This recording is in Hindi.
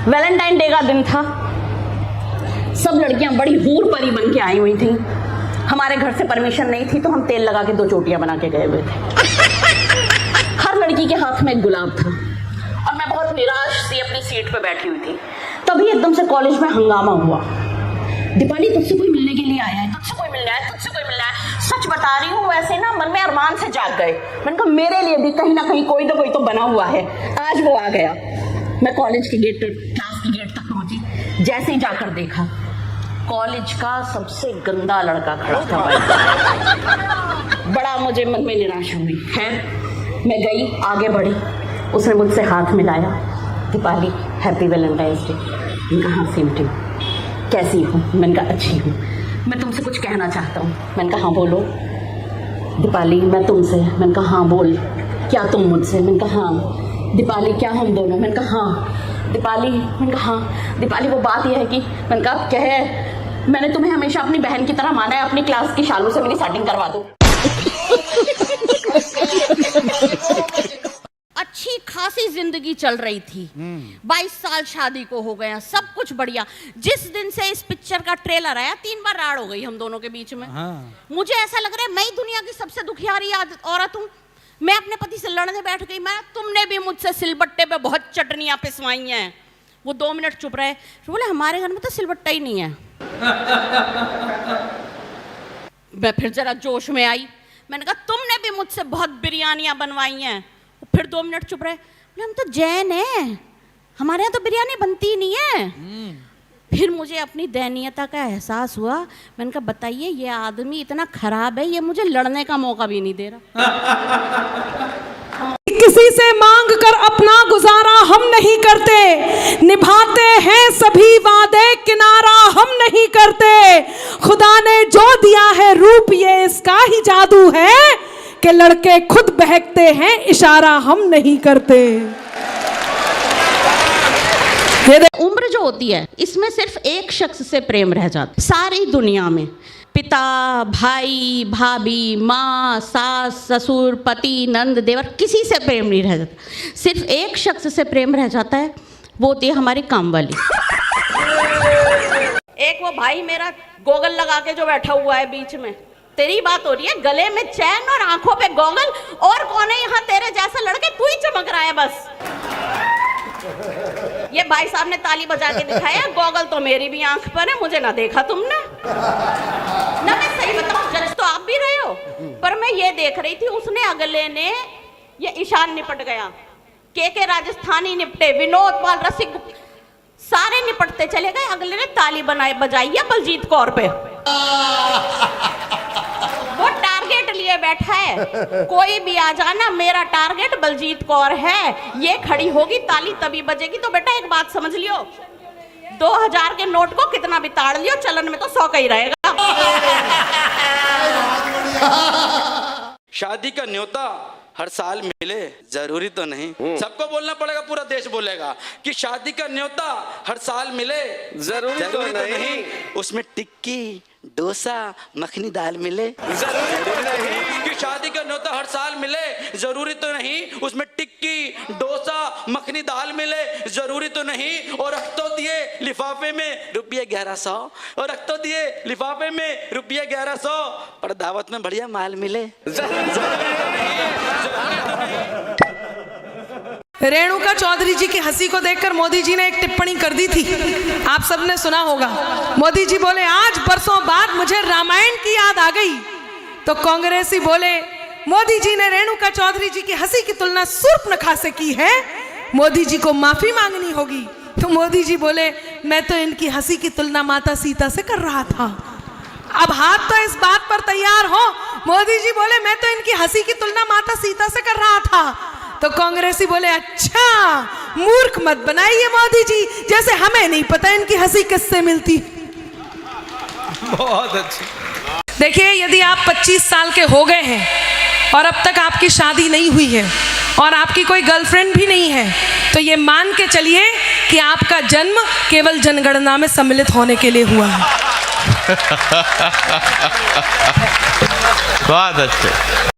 वैलेंटाइन डे का दिन था, सब लड़कियां बड़ी हूर परी बन के आई हुई थी। हमारे घर से परमिशन नहीं थी तो हम तेल लगा के 2 चोटियां बना के गए हुए थे। हर लड़की के हाथ में एक गुलाब था और मैं बहुत निराश सी अपनी सीट पे बैठी हुई थी। तभी एकदम से कॉलेज में हंगामा हुआ, दीपाली तुझसे कोई मिलने के लिए आया है, तुझसे कोई मिलना है, तुझसे कोई मिलना है। सच बता रही हूँ, वैसे ना मन में अरमान से जाग गए। मैंने कहा मेरे लिए भी कहीं ना कहीं कोई ना कोई तो बना हुआ है। आज वो आ गया। मैं कॉलेज के गेट, क्लास के गेट तक पहुंची। जैसे ही जाकर देखा, कॉलेज का सबसे गंदा लड़का खड़ा था भाई। बड़ा मुझे मन में निराशा हुई। खैर मैं गई, आगे बढ़ी, उसने मुझसे हाथ मिलाया। Deepali happy Valentine's day. मैंने कहा हाँ सेम टू यू, कैसी हूँ? मैंने कहा अच्छी हूँ, मैं तुमसे कुछ कहना चाहता हूँ। मैंने कहा हाँ बोलो। दीपाली मैं तुमसे। मैंने कहा हाँ बोल। क्या तुम मुझसे? मैंने कहा हाँ। दीपाली क्या हम दोनों? मैंने कहा हाँ। दीपाली, मैंने कहा हाँ। दीपाली वो बात यह है कि, मैंने कहा कहे, मैंने तुम्हें हमेशा अपनी बहन की तरह माना है, अपनी क्लास की शालू से मेरी सेटिंग करवा दो। अच्छी खासी जिंदगी चल रही थी। 22 साल शादी को हो गया, सब कुछ बढ़िया। जिस दिन से इस पिक्चर का ट्रेलर आया 3 बार राड़ हो गई हम दोनों के बीच में। मुझे ऐसा लग रहा है मैं ही दुनिया की सबसे दुखियारी औरत हूँ। मैं अपने पति से लड़ने बैठ गई। मैं, तुमने भी मुझसे सिलबट्टे पे बहुत चटनियां पिसवाई हैं। वो 2 मिनट चुप रहे, तो बोले हमारे घर में तो सिलबट्टा ही नहीं है। मैं फिर जरा जोश में आई। मैंने कहा तुमने भी मुझसे बहुत बिरयानियां बनवाई हैं। फिर 2 मिनट चुप रहे, बोले हम तो जैन हैं, हमारे यहाँ तो बिरयानी बनती ही नहीं है। फिर मुझे अपनी दयनीयता का एहसास हुआ। मैंने कहा बताइए ये आदमी इतना खराब है, ये मुझे लड़ने का मौका भी नहीं दे रहा। किसी से मांग कर अपना गुजारा हम नहीं करते, निभाते हैं सभी वादे किनारा हम नहीं करते। खुदा ने जो दिया है रूप ये इसका ही जादू है कि लड़के खुद बहकते हैं, इशारा हम नहीं करते। उम्र जो होती है इसमें सिर्फ एक शख्स से प्रेम रह जाता। सारी दुनिया में पिता, भाई, भाभी, माँ, सास, ससुर, पति, नंद, देवर, किसी से प्रेम नहीं रह जाता। सिर्फ एक शख्स से प्रेम रह जाता है, वो होती है हमारी काम वाली। एक वो भाई मेरा गोगल लगा के जो बैठा हुआ है बीच में, तेरी बात हो रही है, गले में चैन और आंखों पे गोगल, और कौन है यहाँ तेरे जैसा लड़के, तू ही चमक रहा है बस। ये भाई साहब ने ताली बजा के दिखाया, गोगल तो मेरी भी आंख पर है, मुझे ना देखा तुमने ना। मैं सही बताऊं, जज तो आप भी रहे हो, पर मैं ये देख रही थी, उसने अगले ने, ये ईशान निपट गया, के राजस्थानी निपटे, विनोद पाल, रसिक, सारे निपटते चले गए। अगले ने ताली बजाई है बलजीत कौर पे। वो टारगेट लिए बैठा है, कोई भी आ जाना, मेरा टारगेट बलजीत कौर है। ये खड़ी होगी, ताली तभी बजेगी। तो बेटा एक बात समझ लियो, 2000 के नोट को कितना भी ताड़ लियो, चलन में तो 100 का ही रहेगा। शादी का न्योता हर साल मिले जरूरी तो नहीं। सबको बोलना पड़ेगा, पूरा देश बोलेगा कि शादी का न्योता हर साल मिले जरूरी तो नहीं। उसमें टिक्की, डोसा, मखनी दाल मिले जरूरी नहीं। कि शादी का न्योता हर साल मिले जरूरी तो नहीं। उसमें टिक्की, डोसा, मखनी दाल मिले जरूरी तो नहीं। और रख तो दिए लिफाफे में ₹1100, और रख तो दिए लिफाफे में ₹1100, और दावत में बढ़िया माल मिले रेणुका चौधरी जी की हंसी को देखकर मोदी जी ने एक टिप्पणी कर दी थी, आप सबने सुना होगा। मोदी जी बोले आज बरसों बाद मुझे रामायण की याद आ गई। तो कांग्रेसी बोले मोदी जी ने रेणुका चौधरी जी की हंसी की तुलना शूर्पणखा से की है, मोदी जी को माफी मांगनी होगी। तो मोदी जी बोले मैं तो इनकी हंसी की तुलना माता सीता से कर रहा था। अब हाथ तो इस बात पर तैयार हो, मोदी जी बोले मैं तो इनकी हंसी की तुलना माता सीता से कर रहा था। तो कांग्रेसी बोले अच्छा मूर्ख मत बनाइए मोदी जी, जैसे हमें नहीं पता इनकी हंसी किससे मिलती। बहुत अच्छी। देखिए यदि आप 25 साल के हो गए हैं और अब तक आपकी शादी नहीं हुई है और आपकी कोई गर्लफ्रेंड भी नहीं है, तो ये मान के चलिए कि आपका जन्म केवल जनगणना में सम्मिलित होने के लिए हुआ है। बहुत अच्छे।